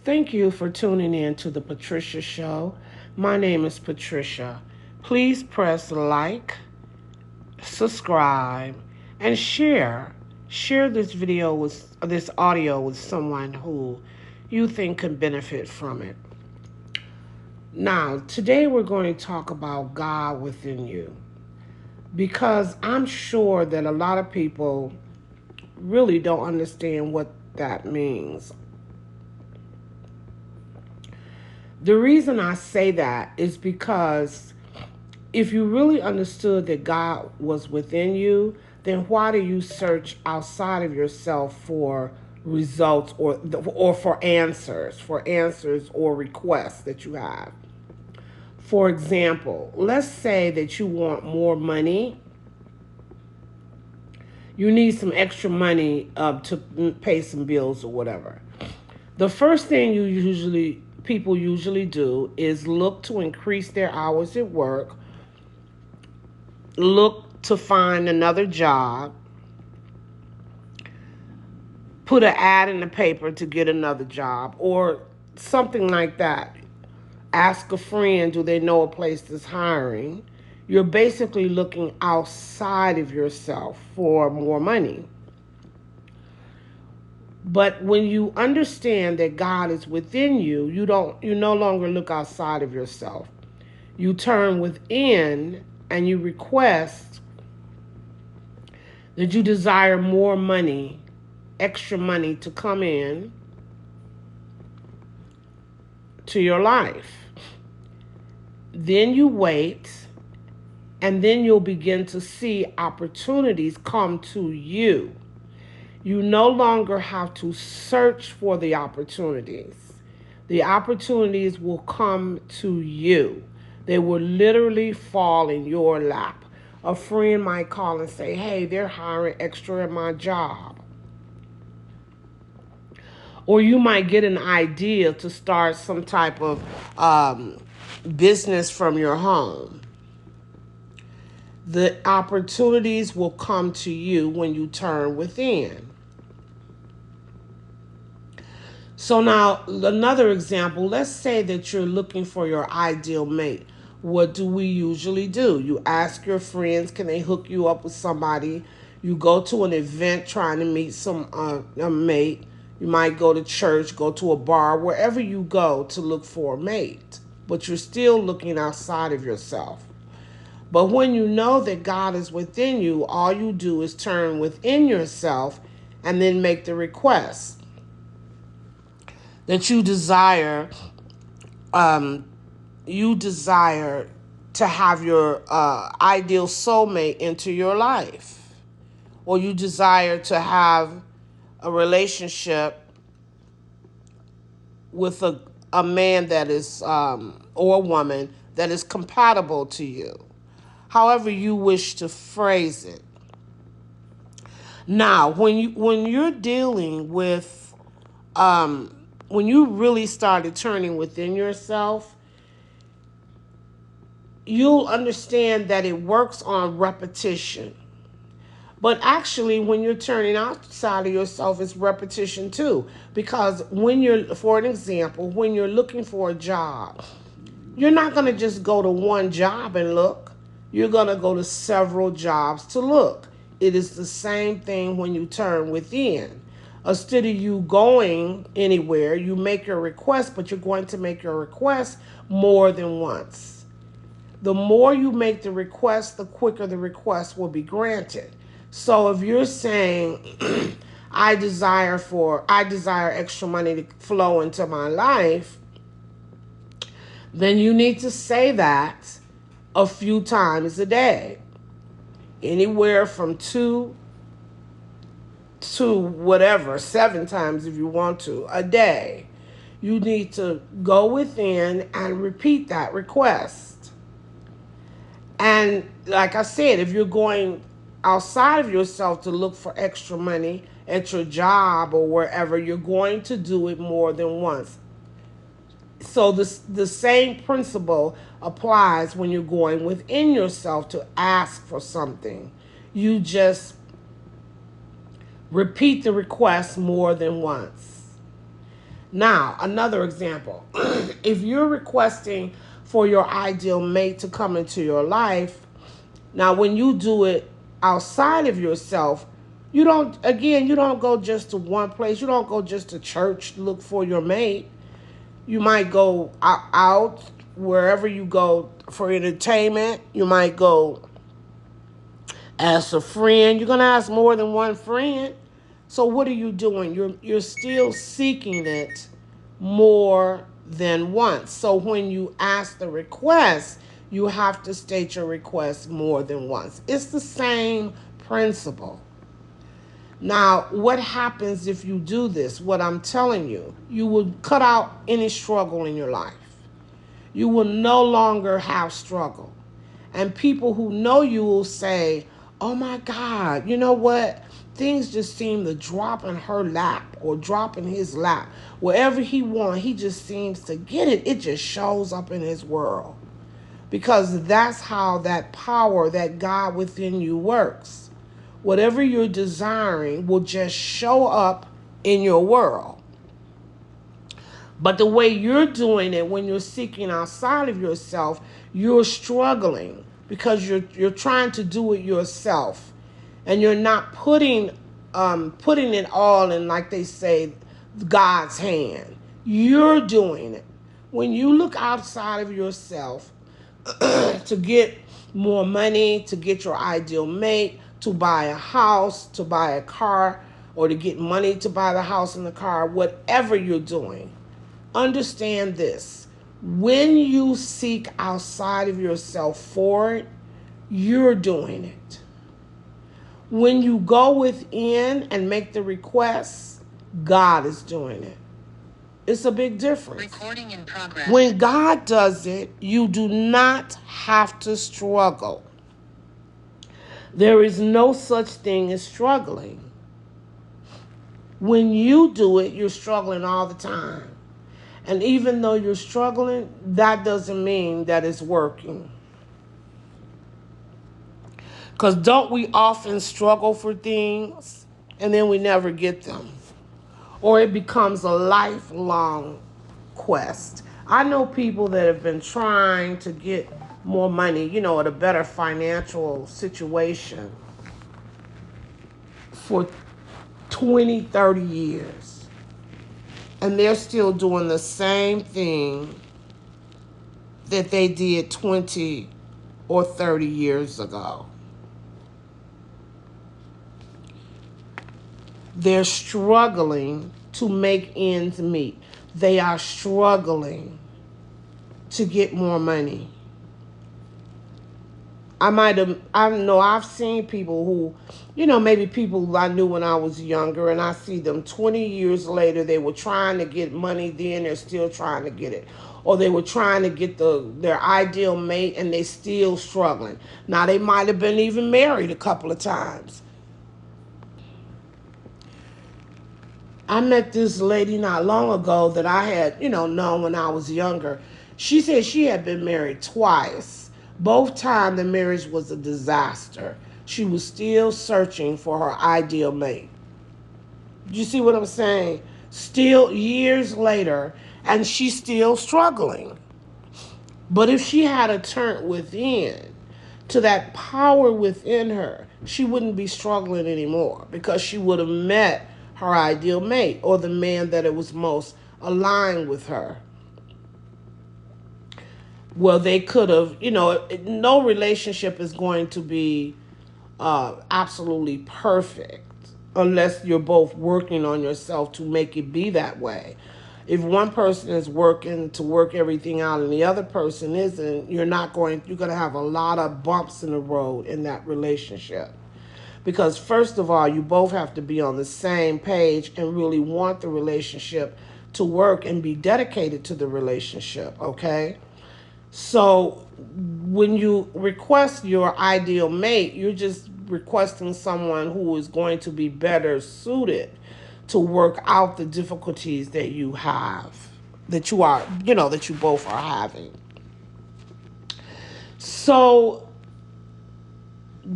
Thank you for tuning in to the Patricia Show. My name is Patricia. Please press like, subscribe, and share. Share this audio with someone who you think can benefit from it. Now, today we're going to talk about God within you because I'm sure that a lot of people really don't understand what that means. The reason I say that is because if you really understood that God was within you, then why do you search outside of yourself for results or for answers or requests that you have? For example, let's say that you want more money. You need some extra money to pay some bills or whatever. The first thing people usually do is look to increase their hours at work, look to find another job, put an ad in the paper to get another job, or something like that. Ask a friend, do they know a place that's hiring? You're basically looking outside of yourself for more money. But when you understand that God is within you, you no longer look outside of yourself. You turn within and you request that you desire more money, extra money to come in to your life. Then you wait, and then you'll begin to see opportunities come to you. You no longer have to search for the opportunities. The opportunities will come to you. They will literally fall in your lap. A friend might call and say, hey, they're hiring extra at my job. Or you might get an idea to start some type of business from your home. The opportunities will come to you when you turn within. So now, another example, let's say that you're looking for your ideal mate. What do we usually do? You ask your friends, can they hook you up with somebody? You go to an event trying to meet a mate. You might go to church, go to a bar, wherever you go to look for a mate. But you're still looking outside of yourself. But when you know that God is within you, all you do is turn within yourself and then make the request that um, you desire to have your ideal soulmate into your life, or you desire to have a relationship with a man that is or a woman that is compatible to you, however you wish to phrase it. Now, when you're dealing with when you really started turning within yourself, you'll understand that it works on repetition. But actually, when you're turning outside of yourself, it's repetition too. Because for an example, when you're looking for a job, you're not going to just go to one job and look. You're going to go to several jobs to look. It is the same thing when you turn within. Instead of you going anywhere, you make your request, but you're going to make your request more than once. The more you make the request, the quicker the request will be granted. So if you're saying, I desire extra money to flow into my life, then you need to say that a few times a day. Anywhere from 2 to whatever, 7 times if you want to, a day. You need to go within and repeat that request. And like I said, if you're going outside of yourself to look for extra money at your job or wherever, you're going to do it more than once. So the same principle applies when you're going within yourself to ask for something. You just repeat the request more than once. Now, another example. If you're requesting for your ideal mate to come into your life, now when you do it outside of yourself, you don't go just to one place. You don't go just to church to look for your mate. You might go out wherever you go for entertainment. You might go as a friend. You're going to ask more than one friend. So what are you doing? You're still seeking it more than once. So when you ask the request, you have to state your request more than once. It's the same principle. Now, what happens if you do this? What I'm telling you, you will cut out any struggle in your life. You will no longer have struggle. And people who know you will say, oh my God, you know what? Things just seem to drop in her lap or drop in his lap. Wherever he wants, he just seems to get it. It just shows up in his world. Because that's how that power, that God within you works. Whatever you're desiring will just show up in your world. But the way you're doing it, when you're seeking outside of yourself, you're struggling because you're trying to do it yourself, and you're not putting it all in, like they say, God's hand. You're doing it. When you look outside of yourself to get more money, to get your ideal mate, to buy a house, to buy a car, or to get money to buy the house and the car, whatever you're doing, understand this. When you seek outside of yourself for it, you're doing it. When you go within and make the request, God is doing it. It's a big difference. Recording in progress. When God does it, you do not have to struggle. There is no such thing as struggling. When you do it, you're struggling all the time. And even though you're struggling, that doesn't mean that it's working. Because don't we often struggle for things and then we never get them? Or it becomes a lifelong quest. I know people that have been trying to get more money, at a better financial situation for 20, 30 years. And they're still doing the same thing that they did 20 or 30 years ago. They're struggling to make ends meet. They are struggling to get more money. I've seen people who, maybe people I knew when I was younger, and I see them 20 years later, they were trying to get money then, they're still trying to get it. Or they were trying to get their ideal mate and they still struggling. Now, they might have been even married a couple of times. I met this lady not long ago that I had, known when I was younger. She said she had been married twice. Both times the marriage was a disaster. She was still searching for her ideal mate. You see what I'm saying? Still years later, and she's still struggling. But if she had a turn within to that power within her, she wouldn't be struggling anymore because she would have met her ideal mate or the man that it was most aligned with her. Well, they could have, no relationship is going to be absolutely perfect unless you're both working on yourself to make it be that way. If one person is working to work everything out and the other person isn't, you're going to have a lot of bumps in the road in that relationship. Because first of all, you both have to be on the same page and really want the relationship to work and be dedicated to the relationship, okay? So when you request your ideal mate, you're just requesting someone who is going to be better suited to work out the difficulties that you have, that you both are having. So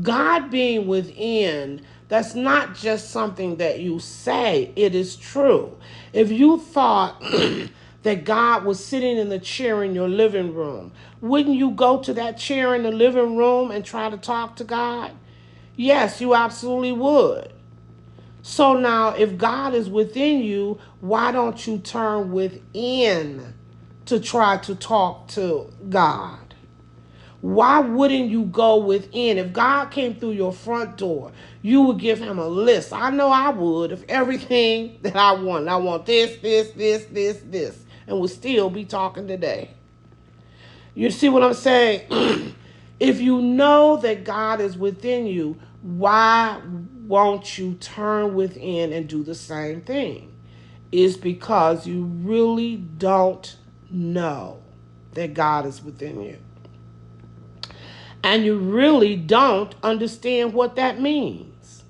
God being within That's not just something that you say, it is true. If you thought that God was sitting in the chair in your living room, wouldn't you go to that chair in the living room and try to talk to God? Yes, you absolutely would. So now, if God is within you, why don't you turn within to try to talk to God? Why wouldn't you go within? If God came through your front door, you would give him a list. I know I would of everything that I want. I want this, and would still be talking today. You see what I'm saying? If you know that God is within you, why won't you turn within and do the same thing? It's because you really don't know that God is within you. And you really don't understand what that means.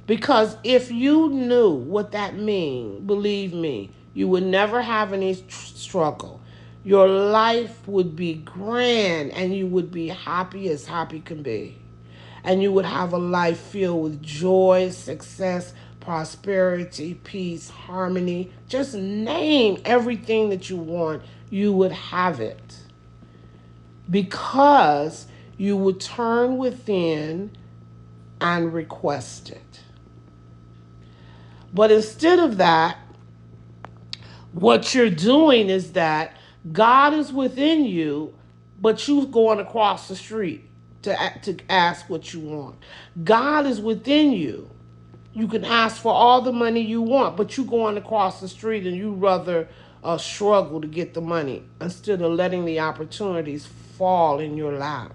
Because if you knew what that means, believe me, you would never have any struggle. Your life would be grand and you would be happy as happy can be. And you would have a life filled with joy, success, prosperity, peace, harmony. Just name everything that you want, you would have it. Because you would turn within and request it. But instead of that, what you're doing is that God is within you, but you're going across the street to ask what you want. God is within you. You can ask for all the money you want, but you're going across the street and you rather struggle to get the money instead of letting the opportunities fall in your lap.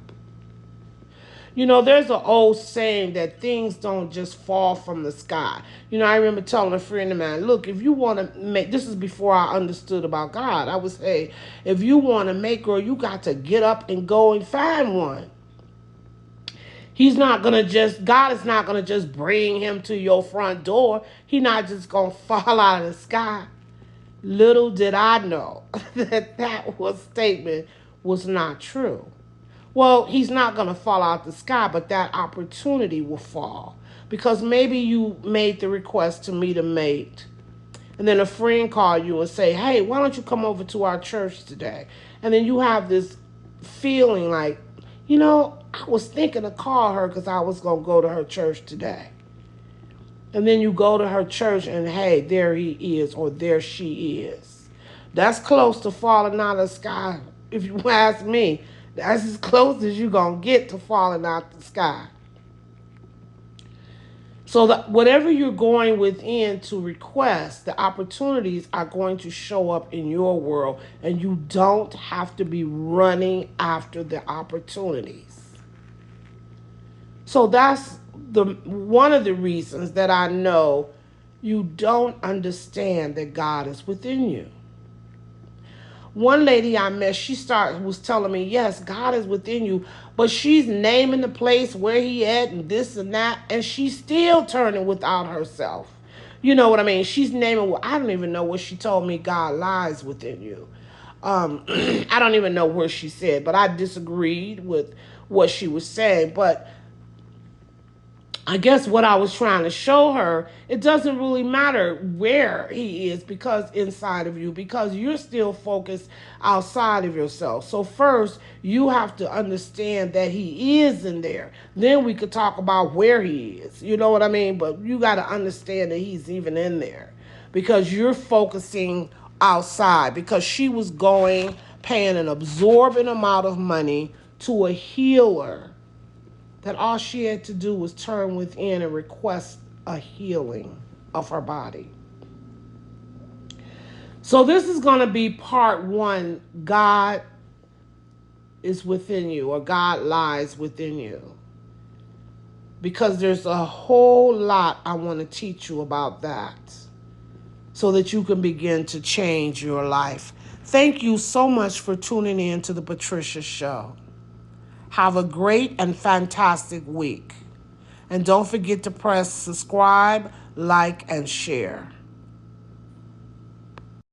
You know, there's an old saying that things don't just fall from the sky. You know, I remember telling a friend of mine, look, if you want to make, this is before I understood about God, I would say, if you want to make girl, you got to get up and go and find one. God is not going to just bring him to your front door. He's not just going to fall out of the sky. Little did I know that statement was not true. Well, he's not going to fall out the sky, but that opportunity will fall. Because maybe you made the request to meet a mate. And then a friend called you and say, hey, why don't you come over to our church today? And then you have this feeling like, you know, I was thinking to call her because I was going to go to her church today. And then you go to her church and, hey, there he is or there she is. That's close to falling out of the sky, if you ask me. That's as close as you're going to get to falling out the sky. So that whatever you're going within to request, the opportunities are going to show up in your world, and you don't have to be running after the opportunities. So that's one of the reasons that I know you don't understand that God is within you. One lady I met, was telling me, yes, God is within you, but she's naming the place where he at and this and that, and she's still turning without herself. You know what I mean? She's naming, well, I don't even know what she told me God lies within you. I don't even know where she said, but I disagreed with what she was saying. But I guess what I was trying to show her, it doesn't really matter where he is because inside of you, because you're still focused outside of yourself. So first, you have to understand that he is in there. Then we could talk about where he is. You know what I mean? But you got to understand that he's even in there because you're focusing outside, because she was paying an absorbent amount of money to a healer that all she had to do was turn within and request a healing of her body. So this is going to be part one. God is within you, or God lies within you. Because there's a whole lot I want to teach you about that so that you can begin to change your life. Thank you so much for tuning in to the Patricia Show. Have a great and fantastic week. And don't forget to press subscribe, like, and share.